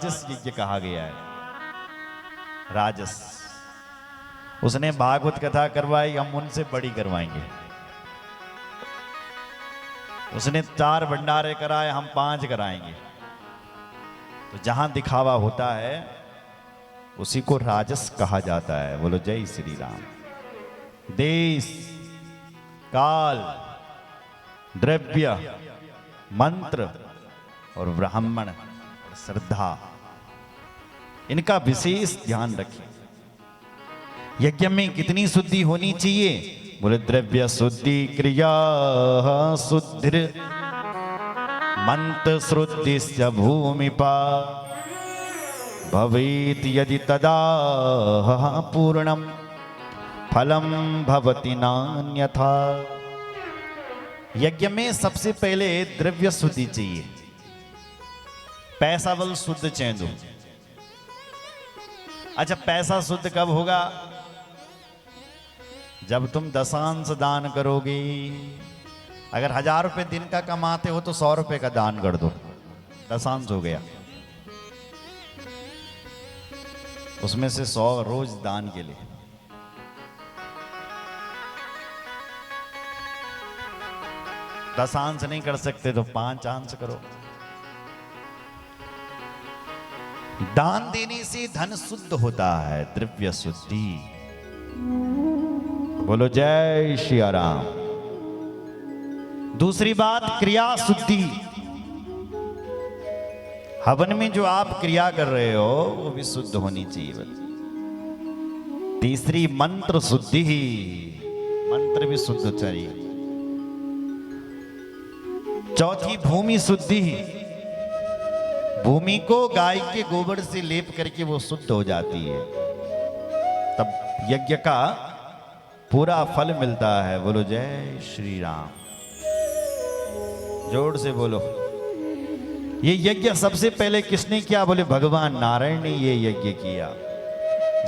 राजस यज्ञ कहा गया है। राजस उसने भागवत कथा करवाई, हम उनसे बड़ी करवाएंगे। उसने 4 भंडारे कराए, हम 5 कराएंगे। तो जहां दिखावा होता है उसी को राजस कहा जाता है। बोलो जय श्री राम। देश काल द्रव्य मंत्र और ब्राह्मण और श्रद्धा, इनका विशेष ध्यान रखें। यज्ञ में कितनी शुद्धि होनी चाहिए? बोले द्रव्य शुद्धि, क्रिया शुद्धि, मंत्र शुद्धि भूमिपा भवेत यदि तदा पूर्णम फलम भवति नान्यथा। यज्ञ में सबसे पहले द्रव्य शुद्धि चाहिए। पैसा बल शुद्ध चेंदो। अच्छा, पैसा शुद्ध कब होगा? जब तुम दशांश दान करोगे। अगर 1000 रुपए दिन का कमाते हो तो 100 रुपए का दान कर दो, दशांश हो गया। उसमें से 100 रोज दान के लिए। दशांश नहीं कर सकते तो 5 अंश करो। दान देने से धन शुद्ध होता है, द्रव्य शुद्धि। बोलो जय श्री राम। दूसरी बात क्रिया शुद्धि। हवन में जो आप क्रिया कर रहे हो वो भी शुद्ध होनी चाहिए। तीसरी मंत्र शुद्धि, मंत्र भी शुद्ध चाहिए। चौथी भूमि शुद्धि, भूमि को गाय के गोबर से लेप करके वो शुद्ध हो जाती है, तब यज्ञ का पूरा फल मिलता है। बोलो जय श्री राम। जोर से बोलो। ये यज्ञ सबसे पहले किसने किया? बोले भगवान नारायण ने ये यज्ञ किया।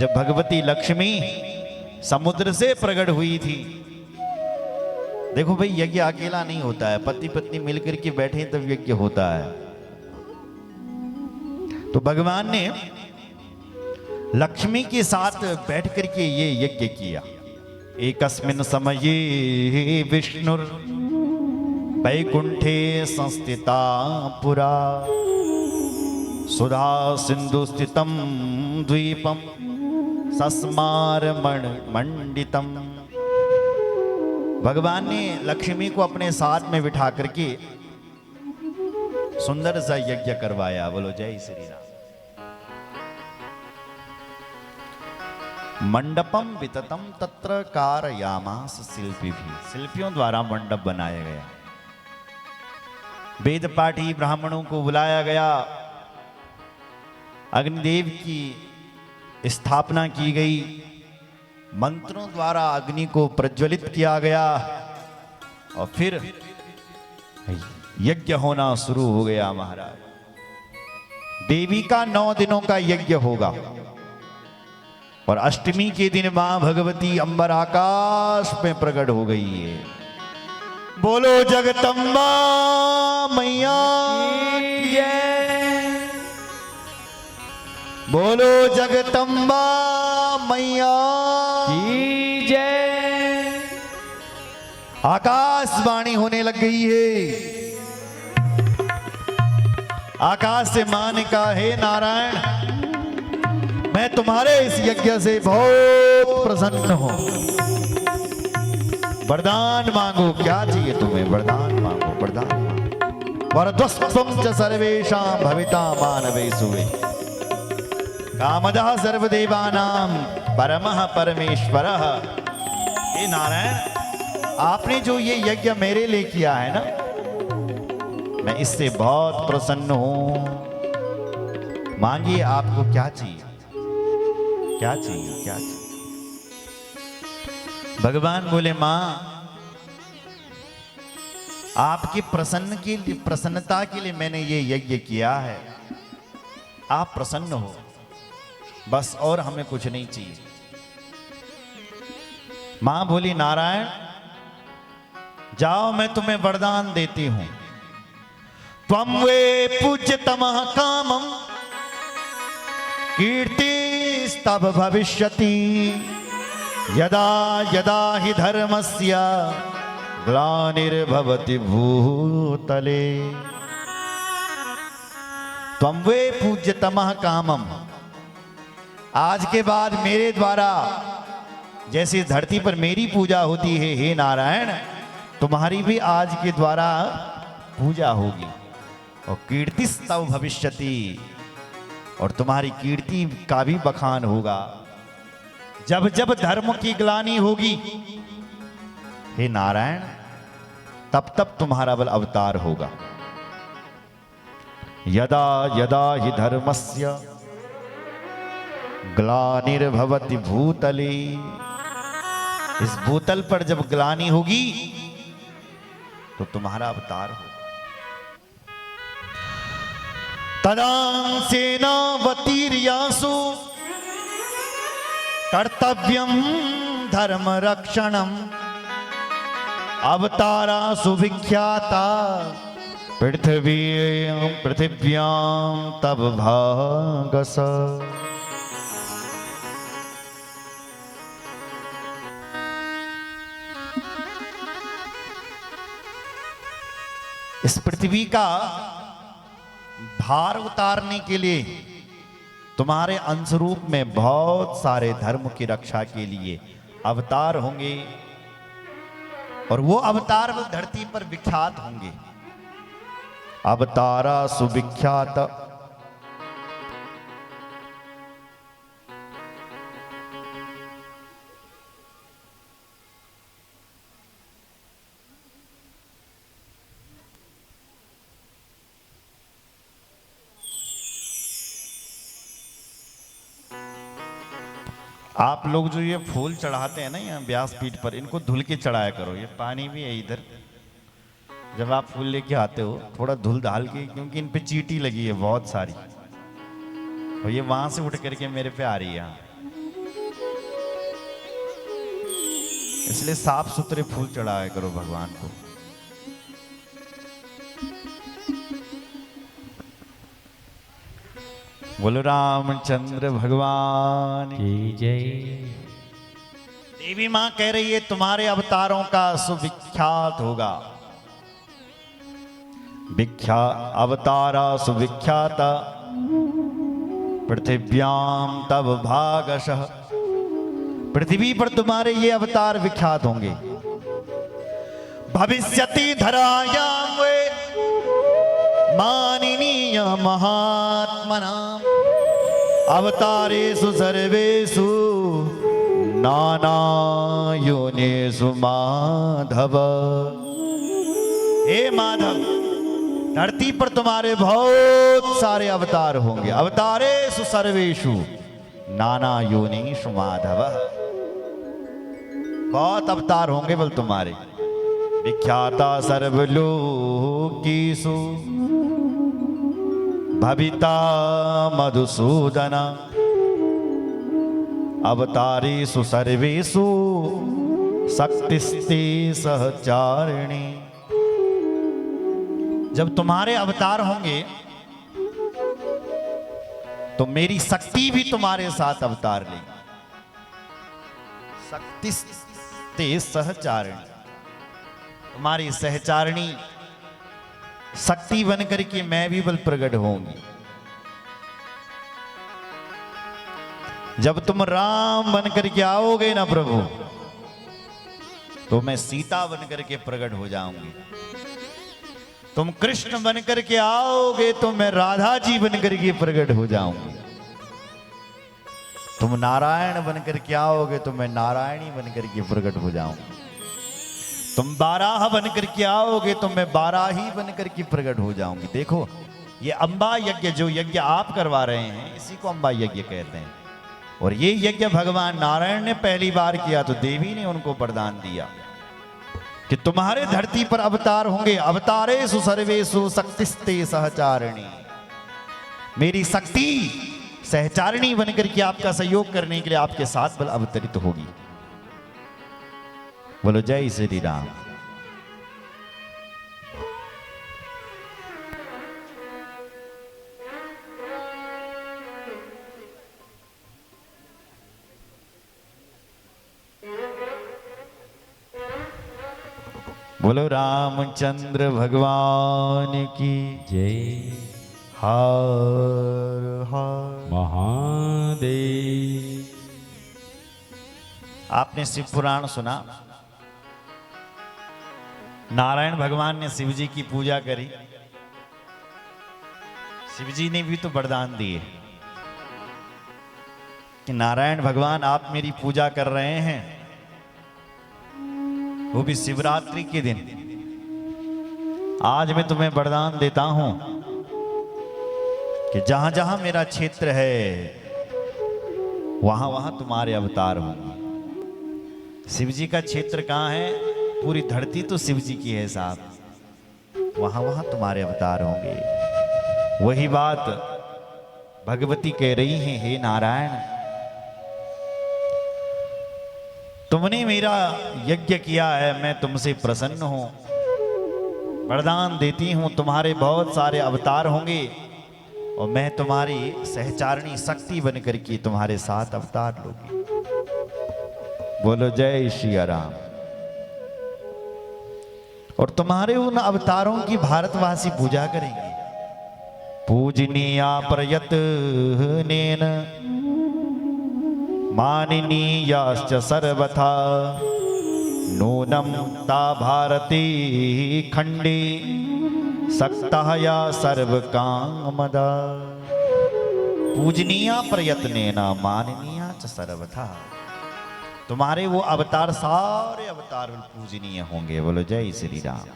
जब भगवती लक्ष्मी समुद्र से प्रकट हुई थी। देखो भाई, यज्ञ अकेला नहीं होता है, पति पत्नी मिलकर के बैठे तब यज्ञ होता है। तो भगवान ने लक्ष्मी के साथ बैठ करके ये यज्ञ किया। एकस्मिन् समये विष्णुर वैकुंठे संस्थिता पुरा सुधा सिंधु स्थितम द्वीपम सस्मार मंडितम। भगवान ने लक्ष्मी को अपने साथ में बिठा करके सुंदर सा यज्ञ करवाया। बोलो जय श्री राम। मंडपम विततम तत्र कारयामास शिल्पी भी, शिल्पियों द्वारा मंडप बनाया गया। वेद पाठी ब्राह्मणों को बुलाया गया। अग्निदेव की स्थापना की गई। मंत्रों द्वारा अग्नि को प्रज्वलित किया गया और फिर यज्ञ होना शुरू हो गया। महाराज, देवी का 9 दिनों का यज्ञ होगा और अष्टमी के दिन मां भगवती अंबर आकाश में प्रकट हो गई है। बोलो जगदम्बा मैया की जय। बोलो जगदम्बा मैया की जय। आकाशवाणी होने लग गई है। आकाश से मां ने कहा, हे नारायण, मैं तुम्हारे इस यज्ञ से बहुत प्रसन्न हूं। वरदान मांगो। क्या चाहिए तुम्हें? वरदान मांगो, वरदान मांगो। वरद्वस्त्वं च सर्वेषां भविता मानवेषु कामदः सर्वदेवानां परमः परमेश्वरः। हे नारायण, आपने जो ये यज्ञ मेरे लिए किया है ना, मैं इससे बहुत प्रसन्न हूं। मांगिए, आपको क्या चाहिए? क्या चाहिए? क्या चाहिए? भगवान बोले, मां, आपकी प्रसन्नता के लिए मैंने ये यज्ञ किया है। आप प्रसन्न हो बस, और हमें कुछ नहीं चाहिए। मां बोली, नारायण जाओ, मैं तुम्हें वरदान देती हूं। त्वं वे पूज्यतमः कामं कीर्तिस्तव भविष्यति यदा यदा हि धर्मस्य ग्लानिर्भवति भूतले। त्वं वे पूज्यतमः कामम। आज के बाद मेरे द्वारा जैसे धरती पर मेरी पूजा होती है, हे नारायण, तुम्हारी भी आज के द्वारा पूजा होगी। और कीर्तिस्तव भविष्यति, और तुम्हारी कीर्ति का भी बखान होगा। जब जब धर्म की ग्लानि होगी, हे नारायण, तब तब तुम्हारा बल अवतार होगा। यदा यदा हि धर्मस्य ग्लानिर्भवति भूतले। इस भूतल पर जब ग्लानि होगी तो तुम्हारा अवतार होगा। तदांसेनावतीर्यासु कर्तव्यं धर्म रक्षणम् अवतारासु विख्याता पृथिव्यां तब भागस। इस पृथ्वी का भार उतारने के लिए तुम्हारे अंशरूप में बहुत सारे धर्म की रक्षा के लिए अवतार होंगे, और वो अवतार धरती पर विख्यात होंगे। अवतारा सुविख्यात। आप लोग जो ये फूल चढ़ाते हैं ना यहाँ व्यासपीठ पर, इनको धुल के चढ़ाया करो। ये पानी भी है इधर। जब आप फूल लेके आते हो थोड़ा धुल डाल के, क्योंकि इन पे चींटी लगी है बहुत सारी, और ये वहां से उठ करके मेरे पे आ रही है यहाँ। इसलिए साफ सुथरे फूल चढ़ाया करो भगवान को। बोलो रामचंद्र भगवान की जय। देवी मां कह रही है तुम्हारे अवतारों का सुविख्यात होगा। अवतारा सुविख्याता पृथिव्यां तब भागशः। पृथ्वी पर तुम्हारे ये अवतार विख्यात होंगे। भविष्यति धरायां वे माननीय महात्मना अवतारेषु सर्वेषु नाना योनिषु माधव। हे माधव, धरती पर तुम्हारे बहुत सारे अवतार होंगे। अवतारेषु सर्वेषु नाना योनिषु माधव। बहुत अवतार होंगे बोल तुम्हारे। विख्याता सर्वलोकीषु भविता मधुसूदन अवतारेषु सर्वेषु शक्तिस्ते सहचारिणी। जब तुम्हारे अवतार होंगे तो मेरी शक्ति भी तुम्हारे साथ अवतार लेगी। शक्तिस्ते सहचारिणी, तुम्हारी सहचारिणी शक्ति बनकर के मैं भी बल प्रकट होंगी। जब तुम राम बनकर के आओगे ना प्रभु, तो मैं सीता बनकर के प्रकट हो जाऊंगी। तुम कृष्ण बनकर के आओगे तो मैं राधा जी बनकर के प्रकट हो जाऊंगी। तुम नारायण बनकर के आओगे तो मैं नारायणी बनकर के प्रकट हो जाऊंगी। तुम बाराह बनकर के आओगे तो मैं बाराही बनकर के प्रकट हो जाऊंगी। देखो, ये अंबा यज्ञ, जो यज्ञ आप करवा रहे हैं, इसी को अंबा यज्ञ कहते हैं। और ये यज्ञ भगवान नारायण ने पहली बार किया तो देवी ने उनको वरदान दिया कि तुम्हारे धरती पर अवतार होंगे। अवतारेषु सर्वेषु शक्तिस्ते सहचारिणी। मेरी शक्ति सहचारिणी बनकर के आपका सहयोग करने के लिए आपके साथ बल अवतरित होगी। बोलो जय श्री राम। बोलो रामचंद्र भगवान की जय। हर हर महादेव। आपने शिव पुराण सुना। नारायण भगवान ने शिव जी की पूजा करी। शिव जी ने भी तो वरदान दिए कि नारायण भगवान आप मेरी पूजा कर रहे हैं, वो भी शिवरात्रि के दिन। आज मैं तुम्हें वरदान देता हूं कि जहां जहां मेरा क्षेत्र है वहां वहां तुम्हारे अवतार होंगे। शिव जी का क्षेत्र कहां है? पूरी धरती तो शिव जी की है साहब, वहां वहां तुम्हारे अवतार होंगे। वही बात भगवती कह रही हैं, हे नारायण, तुमने मेरा यज्ञ किया है, मैं तुमसे प्रसन्न हूं, वरदान देती हूं तुम्हारे बहुत सारे अवतार होंगे और मैं तुम्हारी सहचारिणी शक्ति बनकर के तुम्हारे साथ अवतार लूंगी। बोलो जय श्री राम। और तुम्हारे उन अवतारों की भारतवासी पूजा करेंगे। पूजनीया प्रयत्नेन माननीयाश्च सर्वथा नूनं ता भारती खंडे सक्तः या सर्वकामदा। पूजनीया प्रयत्नेन माननीया च सर्वथा। तुम्हारे वो अवतार सारे अवतार पूजनीय होंगे। बोलो जय श्री राम।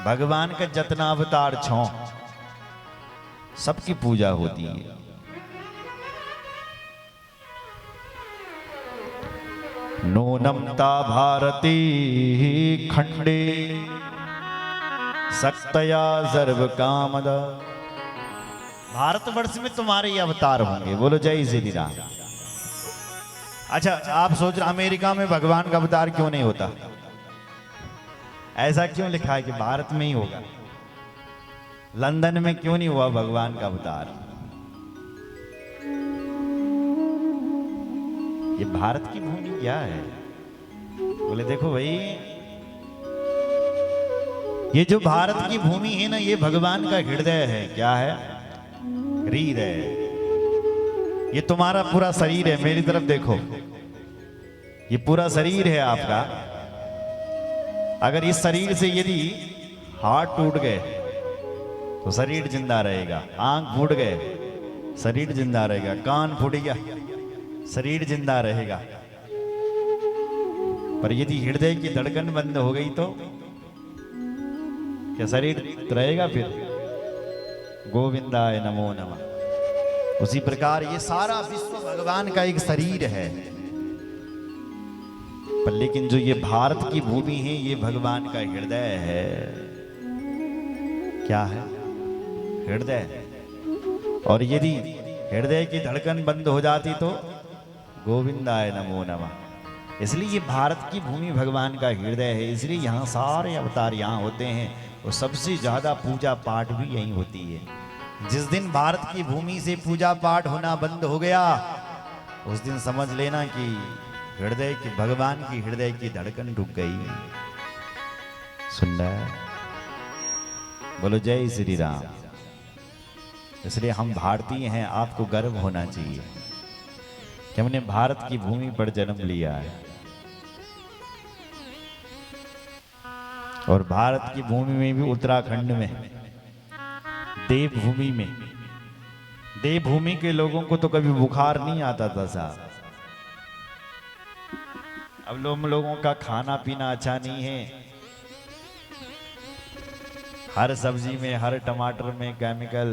भगवान का जतना अवतार छो सबकी पूजा होती है। नूनमता भारती खंडे सक्तया सर्व कामदा। भारतवर्ष में तुम्हारे ये अवतार होंगे। बोलो जय श्री राम। अच्छा, आप सोच रहे अमेरिका में भगवान का अवतार क्यों नहीं होता? ऐसा क्यों लिखा है कि भारत में ही होगा? लंदन में क्यों नहीं हुआ भगवान का अवतार? ये भारत की भूमि क्या है? बोले देखो भाई, ये जो भारत की भूमि है ना, ये भगवान का हृदय है। क्या है? हृदय। ये तुम्हारा पूरा शरीर है। मेरी तरफ देखो, ये पूरा शरीर है आपका। अगर इस शरीर से यदि हाथ टूट गए तो शरीर जिंदा रहेगा, आंख फूट गए शरीर जिंदा रहेगा, कान फूट गया शरीर जिंदा रहेगा। पर यदि हृदय की धड़कन बंद हो गई तो क्या शरीर रहेगा? फिर गोविंदाय नमो नमः। उसी प्रकार ये सारा विश्व भगवान का एक शरीर है। पर लेकिन जो ये भारत की भूमि है, ये भगवान का हृदय है। क्या है? हृदय। और यदि हृदय की धड़कन बंद हो जाती तो गोविंदाय नमो नमः। इसलिए ये भारत की भूमि भगवान का हृदय है। इसलिए यहाँ सारे अवतार यहाँ होते हैं और सबसे ज्यादा पूजा पाठ भी यहीं होती है। जिस दिन भारत की भूमि से पूजा पाठ होना बंद हो गया, उस दिन समझ लेना कि हृदय की, भगवान की हृदय की धड़कन रुक गई। सुन रहा है? बोलो जय श्री राम। इसलिए हम भारतीय हैं, आपको गर्व होना चाहिए कि हमने भारत की भूमि पर जन्म लिया है। और भारत की भूमि में भी, उत्तराखंड में, देवभूमि में, देवभूमि के लोगों को तो कभी बुखार नहीं आता था साहब। अब लोगों का खाना पीना अच्छा नहीं है। हर सब्जी में, हर टमाटर में केमिकल,